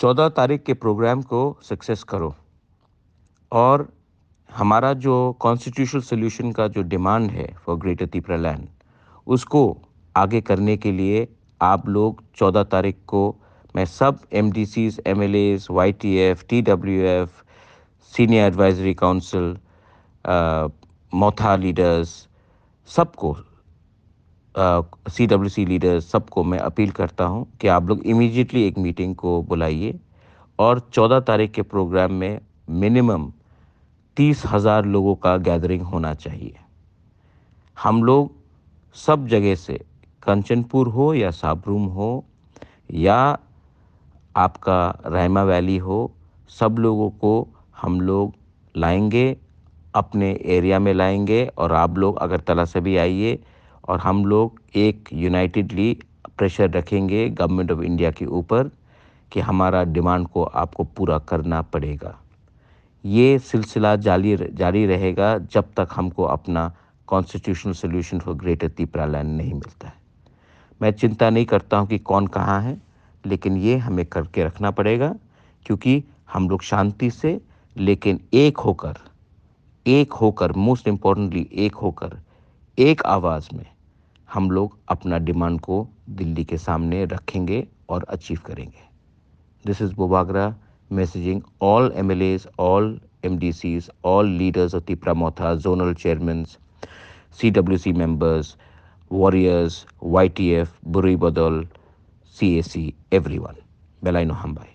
14 तारीख के प्रोग्राम को सक्सेस करो और हमारा जो कॉन्स्टिट्यूशनल सॉल्यूशन का जो डिमांड है फॉर ग्रेटर त्रिपुरा लैंड, उसको आगे करने के लिए आप लोग 14 तारीख को मैं सब MDCs, MLAs, YTF, TWF, senior advisory council, Motha leaders, सबको, सीडब्ल्यूसी लीडर्स, सबको मैं अपील करता हूं कि आप लोग इमीडिएटली एक मीटिंग को बुलाइए और 14 तारीख के प्रोग्राम में मिनिमम 30,000 लोगों का गैदरिंग होना चाहिए। हम लोग सब जगह से, कंचनपुर हो या साबरूम हो या आपका रायमा वैली हो, सब लोगों को हम लोग लाएंगे, अपने एरिया में लाएंगे और आप लोग अगरतला से भी आइए और हम लोग एक यूनाइटेडली प्रेशर रखेंगे गवर्नमेंट ऑफ इंडिया के ऊपर कि हमारा डिमांड को आपको पूरा करना पड़ेगा। ये सिलसिला जारी रहेगा जब तक हमको अपना constitutional solution for greater Tripura land नहीं मिलता है। मैं चिंता नहीं करता हूँ कि कौन कहाँ है, लेकिन ये हमें करके रखना पड़ेगा क्योंकि हम लोग शांति से लेकिन एक होकर मोस्ट इम्पोर्टेंटली एक होकर, एक आवाज़ में हम लोग अपना डिमांड को दिल्ली के सामने रखेंगे और अचीव करेंगे। This is Bobagra messaging all MLAs, all MDCs, all leaders of Tipra Motha, zonal chairmen, CWC members, warriors, YTF, Buri Badal, CAC, everyone. Belaino Hambai.